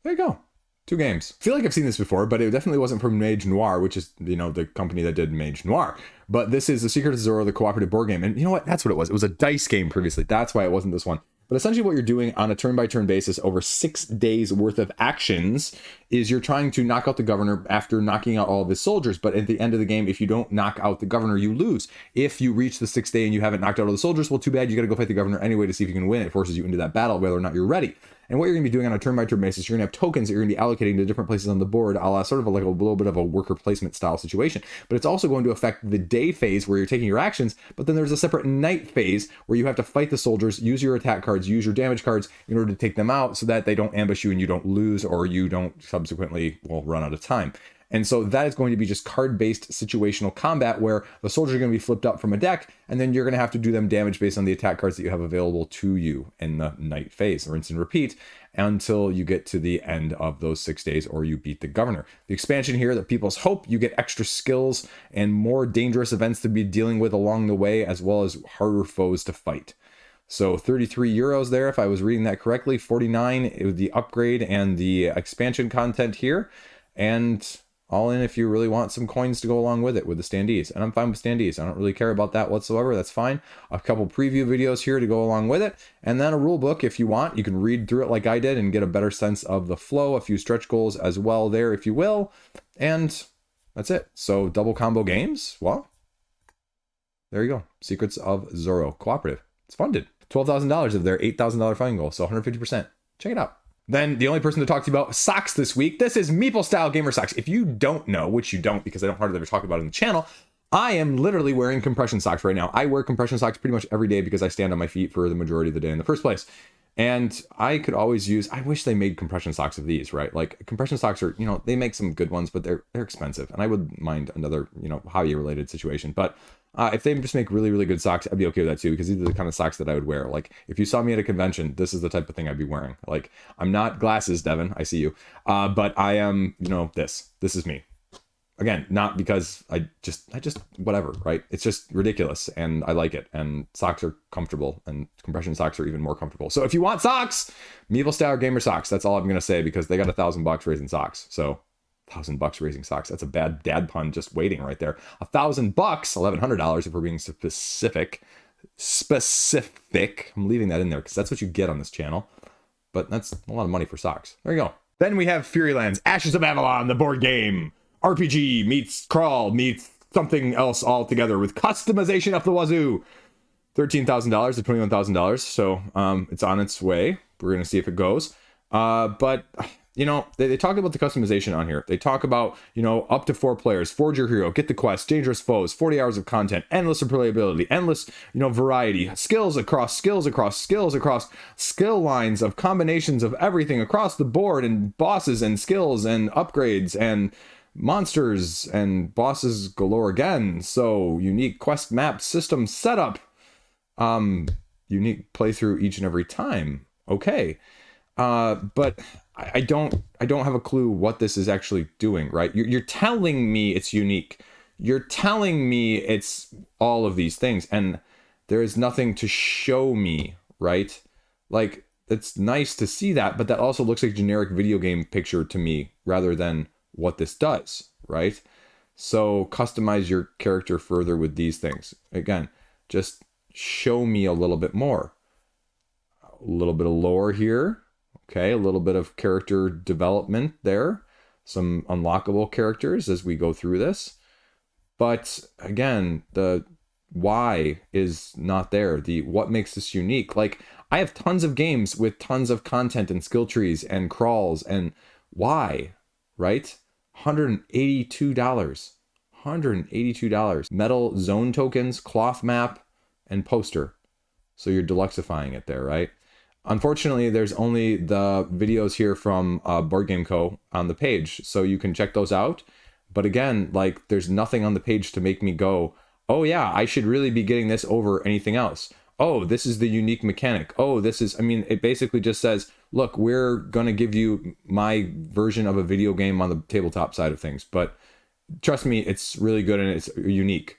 Speaker 1: There you go. 2 games. I feel like I've seen this before, but it definitely wasn't from Mage Noir, which is, you know, the company that did Mage Noir. But this is The Secret of Zorro, the cooperative board game. And you know what? That's what it was. It was a dice game previously. That's why it wasn't this one. But essentially what you're doing on a turn-by-turn basis over 6 days worth of actions is you're trying to knock out the governor after knocking out all of his soldiers. But at the end of the game, if you don't knock out the governor, you lose. If you reach the 6th day and you haven't knocked out all the soldiers, well, too bad. You got to go fight the governor anyway to see if you can win. It forces you into that battle, whether or not you're ready. And what you're going to be doing on a turn-by-turn basis, you're going to have tokens that you're going to be allocating to different places on the board, a la sort of like a little bit of a worker placement style situation. But it's also going to affect the day phase where you're taking your actions, but then there's a separate night phase where you have to fight the soldiers, use your attack cards, use your damage cards in order to take them out so that they don't ambush you and you don't lose, or you don't subsequently, well, run out of time. And so that is going to be just card-based situational combat where the soldiers are going to be flipped up from a deck, and then you're going to have to do them damage based on the attack cards that you have available to you in the night phase. Rinse and repeat until you get to the end of those 6 days or you beat the governor. The expansion here, the People's Hope, you get extra skills and more dangerous events to be dealing with along the way, as well as harder foes to fight. So 33 euros there, if I was reading that correctly. 49 with the upgrade and the expansion content here. And all in if you really want some coins to go along with it with the standees. And I'm fine with standees. I don't really care about that whatsoever. That's fine. A couple preview videos here to go along with it. And then a rule book if you want. You can read through it like I did and get a better sense of the flow. A few stretch goals as well there if you will. And that's it. So double combo games. Well, there you go. Secrets of Zorro. Cooperative. It's funded. $12,000 of their $8,000 funding goal. So 150%. Check it out. Then the only person to talk to you about socks this week, this is Meeple Style Gamer Socks. If you don't know, which you don't because I don't hardly ever talk about it on the channel, I am literally wearing compression socks right now. I wear compression socks pretty much every day because I stand on my feet for the majority of the day in the first place. And I could always use, I wish they made compression socks of these, right? Like compression socks are, you know, they make some good ones, but they're expensive. And I would mind another, you know, hobby related situation. But if they just make really, really good socks, I'd be okay with that too, because these are the kind of socks that I would wear. Like if you saw me at a convention, this is the type of thing I'd be wearing. Like I'm not glasses, Devin, I see you. But I am, you know, this is me. Again, not because I just whatever, right? It's just ridiculous and I like it. And socks are comfortable and compression socks are even more comfortable. So if you want socks, Meeple Style Gamer Socks, that's all I'm going to say because they got $1,000 raising socks. So $1,000 raising socks. That's a bad dad pun just waiting right there. $1,000, $1,100 if we're being specific. I'm leaving that in there because that's what you get on this channel. But that's a lot of money for socks. There you go. Then we have Furylands, Ashes of Avalon, the board game. RPG meets crawl meets something else all together with customization up the wazoo. $13,000 to $21,000. So it's on its way. We're going to see if it goes. But you know, they talk about the customization on here. They talk about, you know, up to 4 players, forge your hero, get the quest, dangerous foes, 40 hours of content, endless replayability, endless, you know, variety, skills across, skill lines of combinations of everything across the board, and bosses and skills and upgrades and monsters and bosses galore again. So unique quest map system setup, unique playthrough each and every time. Okay. But I don't have a clue what this is actually doing, right? You're telling me it's unique. You're telling me it's all of these things, and there is nothing to show me, right? Like, it's nice to see that, but that also looks like a generic video game picture to me rather than what this does, right? So customize your character further with these things. Again, just show me a little bit more. A little bit of lore here. Okay, a little bit of character development there. Some unlockable characters as we go through this. But again, the why is not there. The what makes this unique. Like, I have tons of games with tons of content and skill trees and crawls, and why, right? $182. $182. Metal zone tokens, cloth map, and poster. So you're deluxifying it there, right? Unfortunately, there's only the videos here from Board Game Co. on the page, so you can check those out. But again, like, there's nothing on the page to make me go, oh yeah, I should really be getting this over anything else. Oh, this is the unique mechanic. Oh, this is, I mean, it basically just says, look, we're going to give you my version of a video game on the tabletop side of things. But trust me, it's really good and it's unique.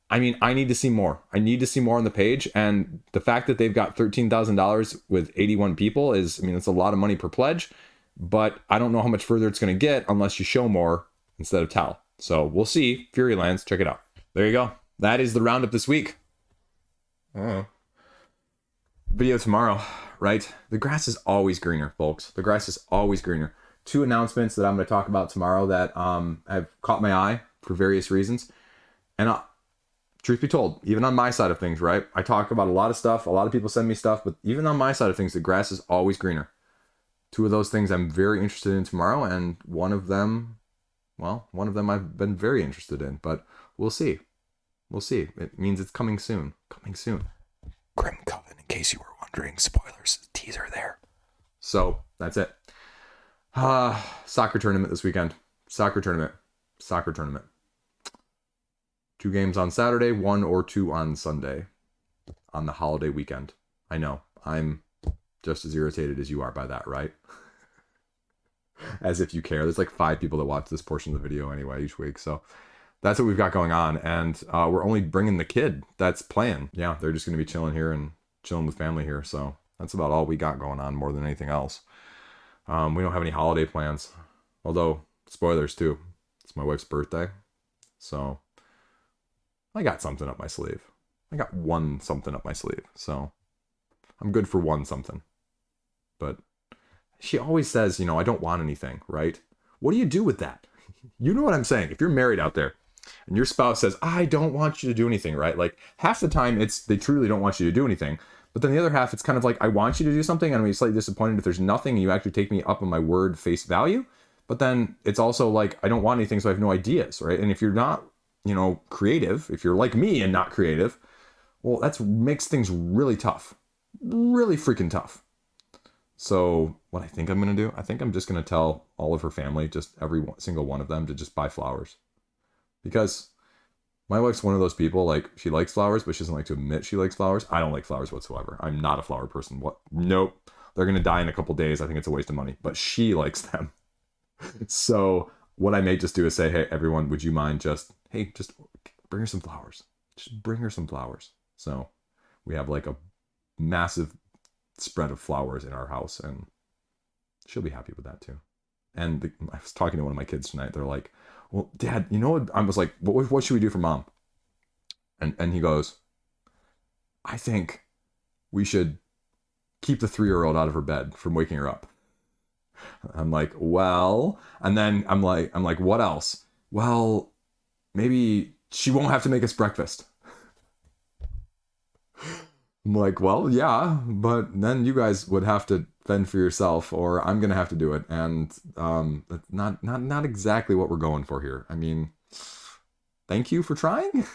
Speaker 1: I mean, I need to see more. I need to see more on the page. And the fact that they've got $13,000 with 81 people is, I mean, that's a lot of money per pledge. But I don't know how much further it's going to get unless you show more instead of tell. So we'll see. Furylands, check it out. There you go. That is the roundup this week. video tomorrow, right? The grass is always greener, folks. The grass is always greener. 2 announcements that I'm going to talk about tomorrow that have caught my eye for various reasons. And truth be told, even on my side of things, right? I talk about a lot of stuff. A lot of people send me stuff, but even on my side of things, the grass is always greener. 2 of those things I'm very interested in tomorrow, and one of them I've been very interested in, but we'll see. We'll see. It means it's coming soon. Coming soon. Grim Coven, in case you were wondering. Spoilers. Teaser there. So, that's it. Soccer tournament this weekend. Soccer tournament. 2 games on Saturday, 1 or 2 on Sunday. On the holiday weekend. I know. I'm just as irritated as you are by that, right? As if you care. There's like 5 people that watch this portion of the video anyway each week. So that's what we've got going on. And we're only bringing the kid that's playing. Yeah, they're just going to be chilling here and chilling with family here. So that's about all we got going on more than anything else. We don't have any holiday plans. Although, spoilers too. It's my wife's birthday. So I got something up my sleeve. I got one something up my sleeve. So I'm good for one something. But she always says, I don't want anything, right? What do you do with that? You know what I'm saying? If you're married out there and your spouse says, I don't want you to do anything, right? Like half the time they truly don't want you to do anything. But then the other half, it's kind of like, I want you to do something. And I'm slightly disappointed if there's nothing and you actually take me up on my word face value. But then it's also like, I don't want anything, so I have no ideas, right? And if you're not, creative, if you're like me and not creative, well, that makes things really tough. Really freaking tough. So what I think I'm going to do, I think I'm just going to tell all of her family, just every single one of them, to just buy flowers. Because my wife's one of those people, like, she likes flowers, but she doesn't like to admit she likes flowers. I don't like flowers whatsoever. I'm not a flower person. What? Nope. They're going to die in a couple days. I think it's a waste of money. But she likes them. So what I may just do is say, hey, everyone, would you mind just bring her some flowers. Just bring her some flowers. So we have like a massive spread of flowers in our house, and she'll be happy with that too. And I was talking to one of my kids tonight. They're like, well, Dad, what? I was like, what should we do for Mom? And he goes, I think we should keep the 3-year-old out of her bed from waking her up. I'm like, well, and then I'm like, what else? Well, maybe she won't have to make us breakfast. I'm like, well, yeah, but then you guys would have to fend for yourself, or I'm gonna have to do it, and that's not exactly what we're going for here. I mean, thank you for trying.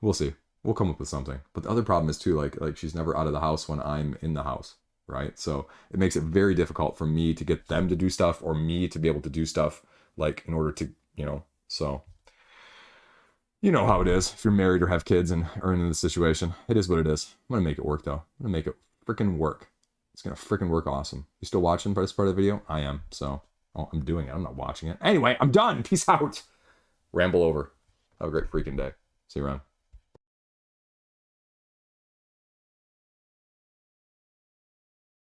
Speaker 1: We'll see. We'll come up with something. But the other problem is too, like she's never out of the house when I'm in the house, right? So it makes it very difficult for me to get them to do stuff, or me to be able to do stuff, like in order to, so. You know how it is if you're married or have kids and are in this situation. It is what it is. I'm going to make it work, though. I'm going to make it freaking work. It's going to freaking work awesome. You still watching this part of the video? I am. So, I'm doing it. I'm not watching it. Anyway, I'm done. Peace out. Ramble over. Have a great freaking day. See you around.